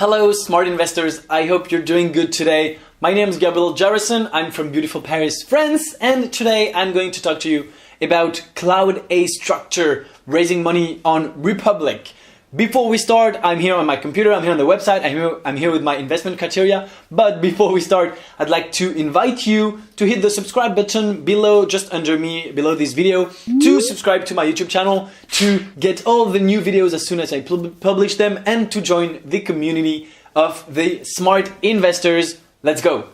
Hello, smart investors. I hope you're doing good today. My name is Gabriel Jarrison. I'm from beautiful Paris, France, and today I'm going to talk to you about Cloudastructure, raising money on Republic. Before we start, I'm here on my computer, I'm here on the website, I'm here with my investment criteria. But before we start, I'd like to invite you to hit the subscribe button below, just under me, below this video, to subscribe to my YouTube channel, to get all the new videos as soon as I publish them, and to join the community of the smart investors. Let's go!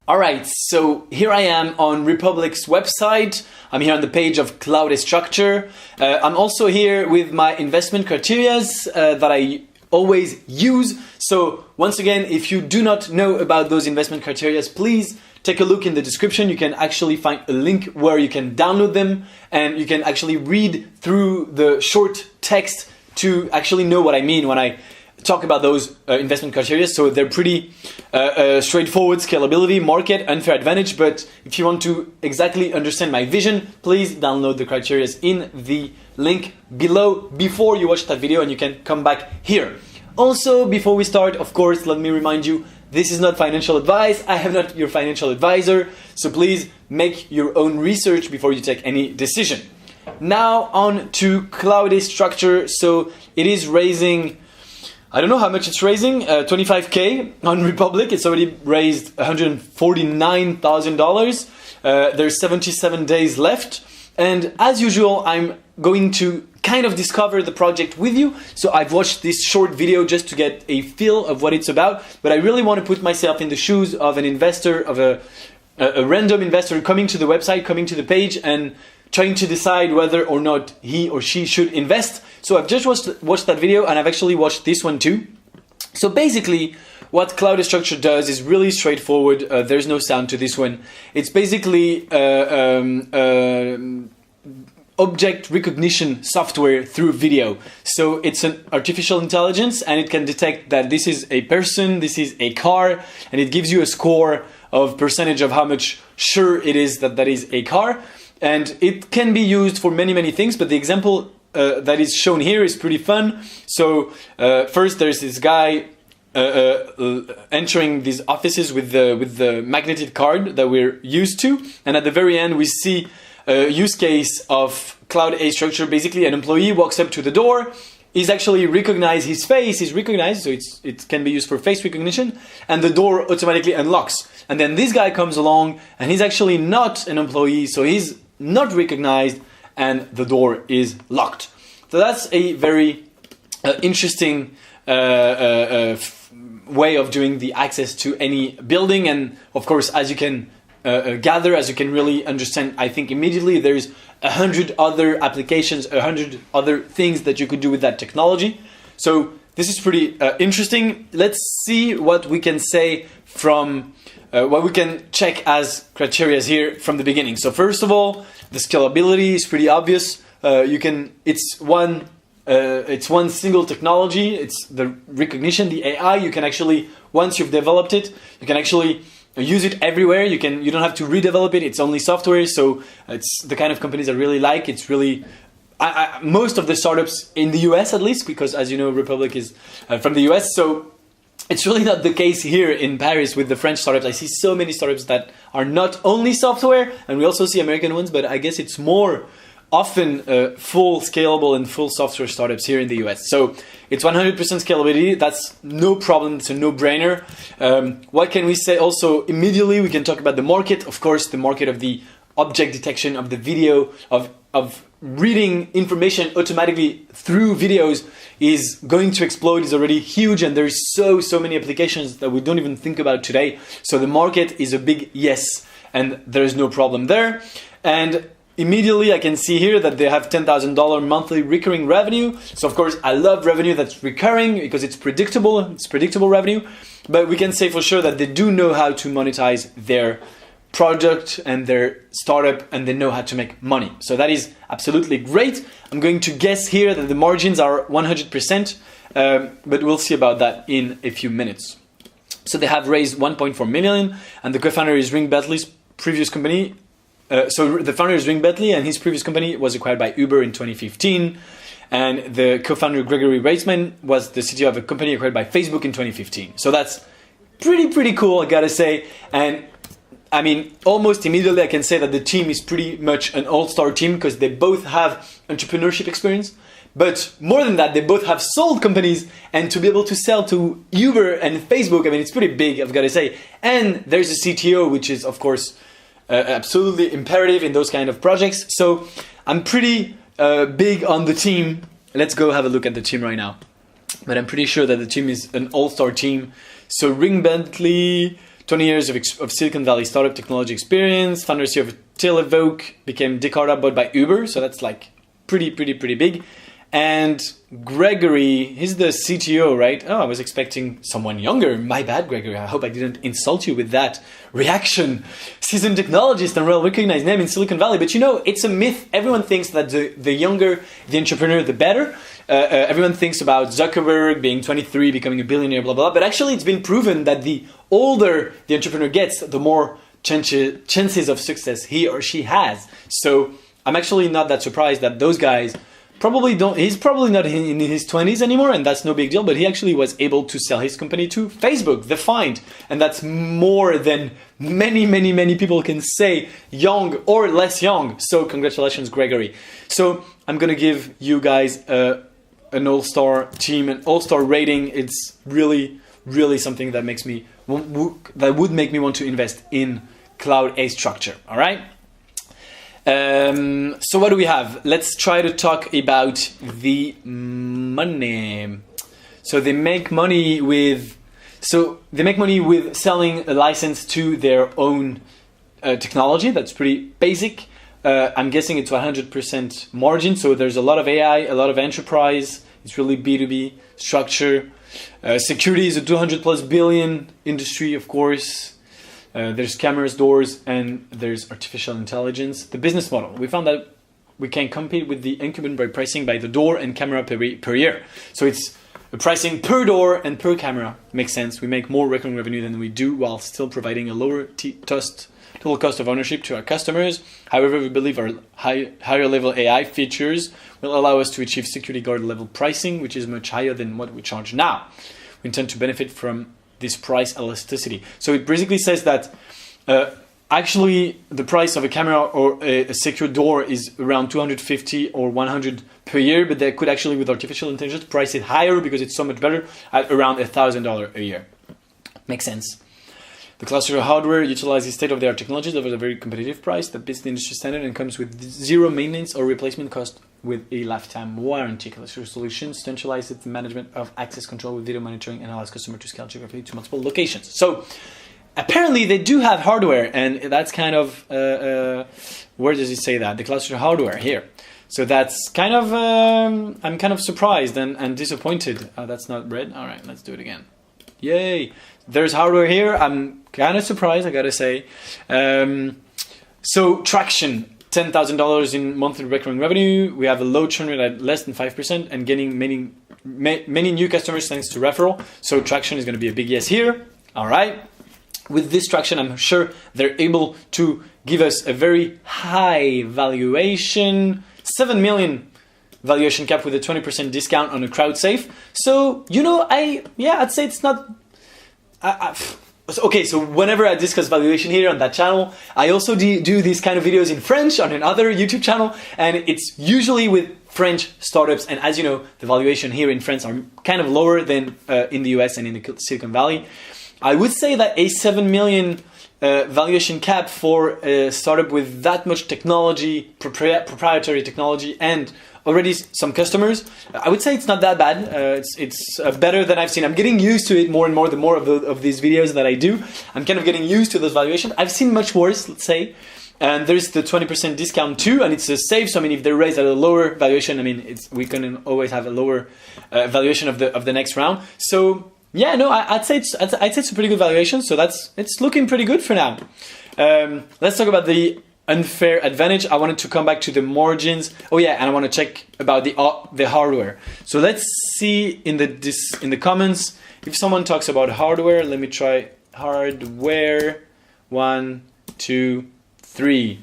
Alright, so here I am on Republic's website. I'm here on the page of Cloudastructure. I'm also here with my investment criteria that I always use. So once again, if you do not know about those investment criteria, please take a look in the description. You can actually find a link where you can download them and you can actually read through the short text to actually know what I mean when I talk about those investment criteria. So they're pretty straightforward: scalability, market, unfair advantage. But if you want to exactly understand my vision, please download the criteria in the link below before you watch that video, and you can come back here. Also, before we start, of course, let me remind you, this is not financial advice. I am not your financial advisor. So please make your own research before you take any decision. Now on to Cloudastructure. So it is raising, I don't know how much it's raising, 25K on Republic. It's already raised $149,000. There's 77 days left. And as usual, I'm going to kind of discover the project with you. So I've watched this short video just to get a feel of what it's about. But I really want to put myself in the shoes of an investor, of a random investor coming to the website, coming to the page, and trying to decide whether or not he or she should invest. So I've just watched that video, and I've actually watched this one too. So basically, what Cloudastructure does is really straightforward. There's no sound to this one. It's basically object recognition software through video. So it's an artificial intelligence, and it can detect that this is a person, this is a car, and it gives you a score of percentage of how much sure it is that that is a car. And it can be used for many things, but the example that is shown here is pretty fun. So first there's this guy entering these offices with the magnetic card that we're used to, and at the very end we see a use case of Cloudastructure. Basically, an employee walks up to the door, is actually recognized, his face is recognized, so it can be used for face recognition, and the door automatically unlocks. And then this guy comes along, and he's actually not an employee, so he's not recognized, and the door is locked. So that's a very interesting way of doing the access to any building. And of course, as you can gather, as you can really understand, I think immediately there's 100 other applications, 100 other things that you could do with that technology. So this is pretty interesting. Let's see what we can say from what we can check as criteria here from the beginning. So first of all, the scalability is pretty obvious. It's one single technology. It's the recognition, the AI. You can actually, once you've developed it, you can actually use it everywhere. You don't have to redevelop it. It's only software. So it's the kind of companies I really like. It's really most of the startups in the US, at least, because as you know, Republic is from the US. So it's really not the case here in Paris with the French startups. I see so many startups that are not only software, and we also see American ones, but I guess it's more often full scalable and full software startups here in the US. So it's 100% scalability. That's no problem. It's a no-brainer. What can we say also immediately? We can talk about the market. Of course, the market of the object detection, of the video, of reading information automatically through videos is going to explode. Is already huge, and there's so many applications that we don't even think about today. So the market is a big yes, and there's no problem there. And immediately I can see here that they have $10,000 monthly recurring revenue. So of course I love revenue that's recurring because it's predictable revenue. But we can say for sure that they do know how to monetize their product and their startup, and they know how to make money. So that is absolutely great. I'm going to guess here that the margins are 100%, but we'll see about that in a few minutes. So they have raised 1.4 million, and the co-founder is Ring Bentley's previous company. So the founder is Ring Bentley, and his previous company was acquired by Uber in 2015. and the co-founder Gregory Reisman was the CTO of a company acquired by Facebook in 2015. So that's pretty cool, I gotta say. And I mean, almost immediately I can say that the team is pretty much an all-star team because they both have entrepreneurship experience. But more than that, they both have sold companies, and to be able to sell to Uber and Facebook, I mean, it's pretty big, I've got to say. And there's a CTO, which is, of course, absolutely imperative in those kind of projects. So I'm pretty big on the team. Let's go have a look at the team right now. But I'm pretty sure that the team is an all-star team. So Ring Bentley, 20 years of Silicon Valley startup technology experience, founder CEO of Televoke, became Descartes bought by Uber. So that's like pretty big. And Gregory, he's the CTO, right? Oh, I was expecting someone younger. My bad, Gregory. I hope I didn't insult you with that reaction. Seasoned technologist and well-recognized name in Silicon Valley. But you know, it's a myth. Everyone thinks that the younger the entrepreneur, the better. Everyone thinks about Zuckerberg being 23, becoming a billionaire, blah, blah. But actually, it's been proven that the older the entrepreneur gets, the more chances of success he or she has. So I'm actually not that surprised that those guys he's probably not in his 20s anymore, and that's no big deal, but he actually was able to sell his company to Facebook, The Find, and that's more than many people can say, young or less young. So congratulations, Gregory. So I'm gonna give you guys an all-star team, an all-star rating. It's really something that would make me want to invest in Cloudastructure. All right. So what do we have? Let's try to talk about the money. So they make money with selling a license to their own technology. That's pretty basic. I'm guessing it's 100% margin. So there's a lot of AI, a lot of enterprise. It's really B2B structure. Security is a 200+ billion industry, of course. There's cameras, doors, and there's artificial intelligence. The business model. We found that we can compete with the incumbent by pricing by the door and camera per year. So it's a pricing per door and per camera. Makes sense. We make more recurring revenue than we do while still providing a lower total cost of ownership to our customers. However, we believe our higher level AI features will allow us to achieve security guard level pricing, which is much higher than what we charge now. We intend to benefit from this price elasticity. So it basically says that actually the price of a camera or a secure door is around 250 or 100 per year, but they could actually, with artificial intelligence, price it higher because it's so much better at around $1,000 a year. Makes sense. The cluster hardware utilizes state-of-the-art technologies at a very competitive price that beats the industry standard and comes with zero maintenance or replacement cost with a lifetime warranty. Cluster solutions centralizes the management of access control with video monitoring and allows customers to scale geographically to multiple locations. So apparently they do have hardware, and that's kind of where does it say that? The cluster hardware here. So that's kind of I'm kind of surprised and disappointed. That's not red. All right, let's do it again. Yay! There's hardware here. I'm kind of surprised, I gotta say. So traction. $10,000 in monthly recurring revenue. We have a low churn rate at less than 5% and getting many new customers thanks to referral. So traction is going to be a big yes here. All right. With this traction, I'm sure they're able to give us a very high valuation, 7 million valuation cap with a 20% discount on a crowd safe. So, you know, I'd say it's not... Okay, so whenever I discuss valuation here on that channel, I also do these kind of videos in French on another YouTube channel, and it's usually with French startups. And as you know, the valuation here in France are kind of lower than in the US and in the Silicon Valley. I would say that a 7 million valuation cap for a startup with that much technology, proprietary technology, and already some customers, I would say it's not that bad. It's better than I've seen. I'm getting used to it more and more the more of these videos that I do. I'm kind of getting used to those valuations. I've seen much worse, let's say. And there's the 20% discount too, and it's a save. So I mean, if they're raised at a lower valuation, I mean, we can always have a lower valuation of the next round. So yeah, no, I'd say it's a pretty good valuation. So it's looking pretty good for now. Let's talk about the unfair advantage. I wanted to come back to the margins. Oh yeah, and I want to check about the hardware. So let's see in the comments if someone talks about hardware. Let me try hardware. 1, 2, 3.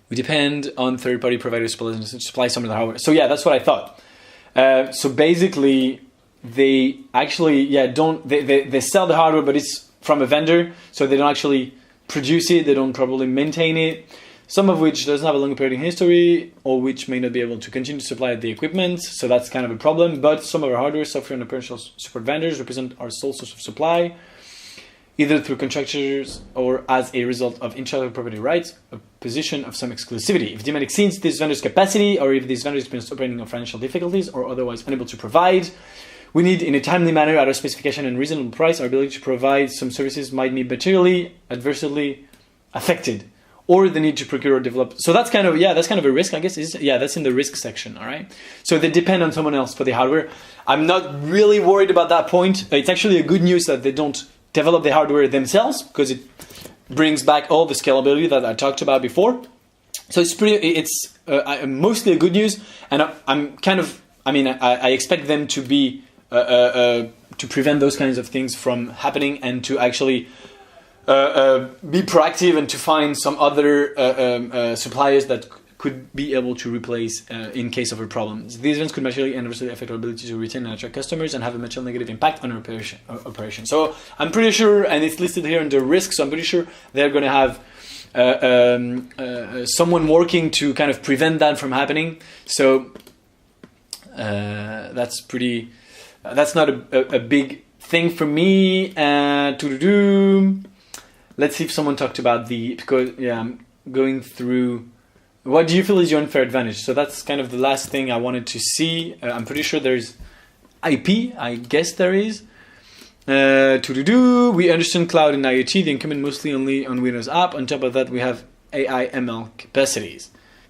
We depend on third-party providers to supply some of the hardware. So yeah, that's what I thought. So basically, they actually they sell the hardware, but it's from a vendor, so they don't actually produce it. They don't probably maintain it. Some of which doesn't have a long operating history, or which may not be able to continue to supply the equipment. So that's kind of a problem. But some of our hardware, software, and operational support vendors represent our sole source of supply, either through contractors or as a result of intellectual property rights, a position of some exclusivity. If demand exceeds this vendor's capacity, or if this vendor experiences operating or financial difficulties, or otherwise unable to provide, we need, in a timely manner, at our specification and reasonable price, our ability to provide some services might be materially, adversely affected, or the need to procure or develop. So that's kind of a risk, I guess. That's in the risk section, all right? So they depend on someone else for the hardware. I'm not really worried about that point. It's actually a good news that they don't develop the hardware themselves, because it brings back all the scalability that I talked about before. So it's mostly a good news, and I expect them to be to prevent those kinds of things from happening, and to actually be proactive and to find some other suppliers that could be able to replace in case of a problem. These events could materially and adversely affect our ability to retain and attract customers and have a material negative impact on our operation. So I'm pretty sure, and it's listed here under risk, so I'm pretty sure they're going to have someone working to kind of prevent that from happening. So that's not a big thing for me. Let's see if someone talked about I'm going through. What do you feel is your unfair advantage? So that's kind of the last thing I wanted to see. I'm pretty sure there's IP. I guess there is. We understand cloud and IoT. The incumbent mostly only on Windows app. On top of that, we have AI ML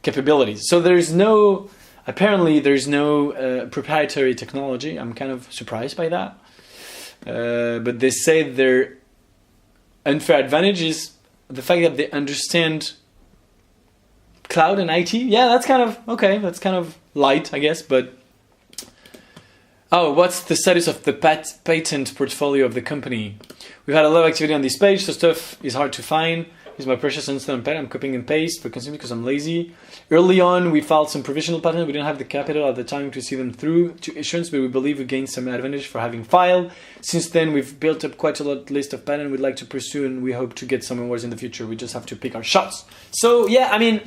capabilities. So apparently there's no proprietary technology. I'm kind of surprised by that. But they say their unfair advantage is the fact that they understand cloud and IT. Yeah, that's kind of okay. That's kind of light, I guess. But what's the status of the patent portfolio of the company? We've had a lot of activity on this page, so stuff is hard to find. Here's my precious instant patent. I'm copying and paste for consuming because I'm lazy. Early on, we filed some provisional patents. We didn't have the capital at the time to see them through to issuance, but we believe we gained some advantage for having filed. Since then, we've built up quite a list of patents we'd like to pursue, and we hope to get some awards in the future. We just have to pick our shots. So yeah, I mean,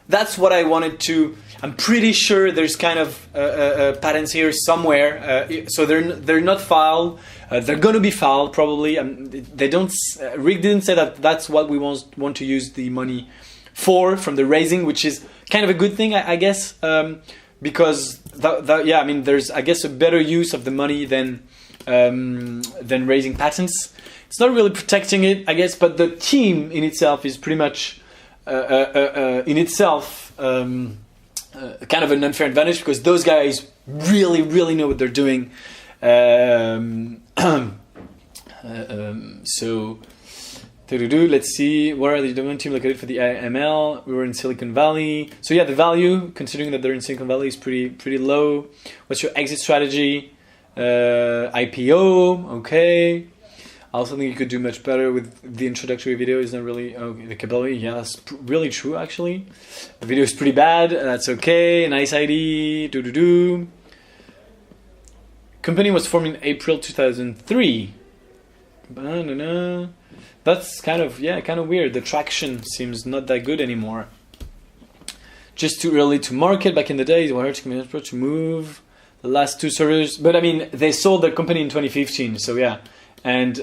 that's what I wanted to. I'm pretty sure there's kind of patents here somewhere. So they're not filed. They're going to be filed probably. They don't. Rick didn't say that that's what we want to use the money for from the raising, which is kind of a good thing, I guess, because there's I guess a better use of the money than raising patents. It's not really protecting it, I guess, but the team in itself is pretty much. In itself kind of an unfair advantage, because those guys really know what they're doing. So let's see, where are the domain team located for the IML? We were in Silicon Valley, so yeah, the value, considering that they're in Silicon Valley, is pretty low. What's your exit strategy? IPO, okay. I also think you could do much better with the introductory video. Is not really the capability. Yeah, that's really true. Actually, the video is pretty bad. That's okay. Nice ID. Company was formed in April 2003. That's kind of weird. The traction seems not that good anymore. Just too early to market. Back in the days, we heard to move the last two servers. But I mean, they sold their company in 2015. So yeah. And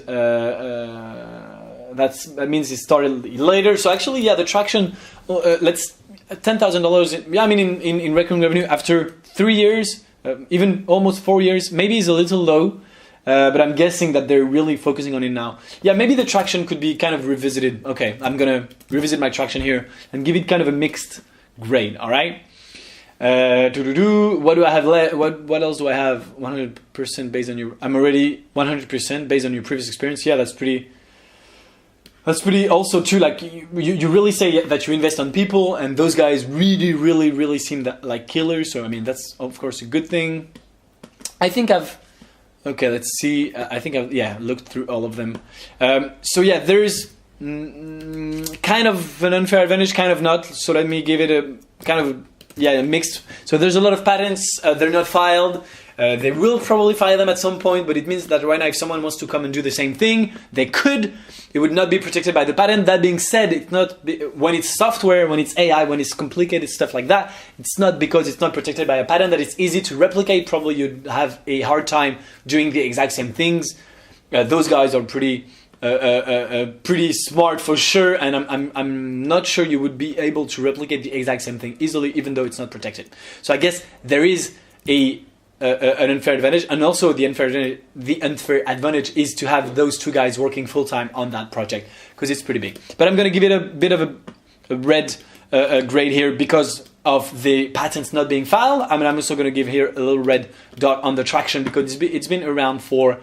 that means it started later. So actually, yeah, the traction, let's $10,000. Yeah, I mean, in recurring revenue after 3 years, even almost 4 years, maybe is a little low. But I'm guessing that they're really focusing on it now. Yeah, maybe the traction could be kind of revisited. Okay, I'm gonna revisit my traction here and give it kind of a mixed grade. All right. What do I have left? What else do I have? 100% based on your. I'm already 100% based on your previous experience. Yeah, that's pretty. Also too. Like you really say that you invest on people, and those guys really seem like killers. So I mean, that's of course a good thing. I think I've. Okay, let's see. I think I've looked through all of them. So yeah, there's kind of an unfair advantage, kind of not. So let me give it a kind of, a mixed. So there's a lot of patents, they're not filed. They will probably file them at some point, but it means that right now if someone wants to come and do the same thing, they could. It would not be protected by the patent. That being said, it's not when it's software, when it's AI, when it's complicated stuff like that, it's not because it's not protected by a patent that it's easy to replicate. Probably you'd have a hard time doing the exact same things. Those guys are pretty smart for sure, and I'm not sure you would be able to replicate the exact same thing easily, even though it's not protected. So I guess there is an unfair advantage, and also the unfair advantage is to have those two guys working full time on that project because it's pretty big. But I'm going to give it a bit of a red grade here because of the patents not being filed. I mean, I'm also going to give here a little red dot on the traction because it's been around for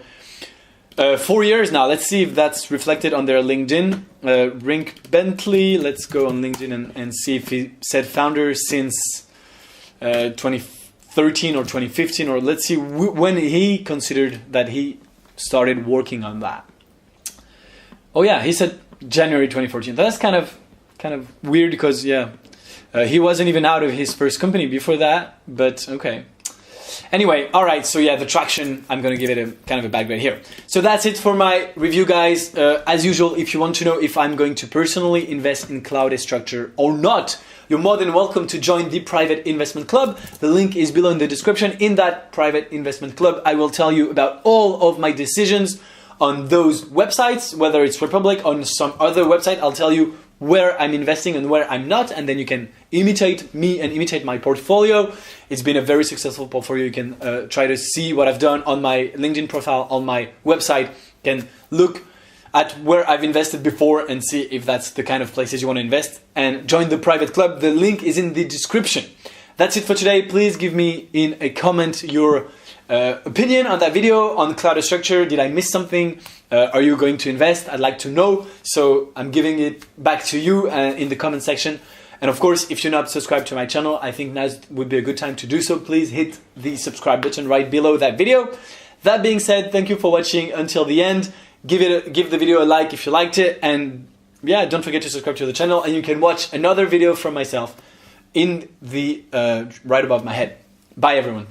4 years now. Let's see if that's reflected on their LinkedIn. Rink Bentley, let's go on LinkedIn and see if he said founder since 2013 or 2015, or let's see when he considered that he started working on that. Oh yeah, he said January 2014. That's kind of weird because he wasn't even out of his first company before that, but okay. Anyway, all right, so the traction, I'm going to give it a kind of a bad grade here. So that's it for my review, guys. As usual, if you want to know if I'm going to personally invest in Cloudastructure or not, you're more than welcome to join the private investment club. The link is below in the description. In that private investment club, I will tell you about all of my decisions on those websites, whether it's Republic or on some other website. I'll tell you where I'm investing and where I'm not, and then you can imitate me and imitate my portfolio. It's been a very successful portfolio. You can try to see what I've done on my LinkedIn profile, on my website. You can look at where I've invested before and see if that's the kind of places you want to invest, and join the private club. The link is in the description. That's it for today. Please give me in a comment your opinion on that video on Cloudastructure. Did I miss something? Are you going to invest? I'd like to know. So I'm giving it back to you in the comment section. And of course, if you're not subscribed to my channel, I think now would be a good time to do so. Please hit the subscribe button right below that video. That being said, thank you for watching until the end. Give the video a like if you liked it, and don't forget to subscribe to the channel, and you can watch another video from myself in the right above my head. Bye everyone.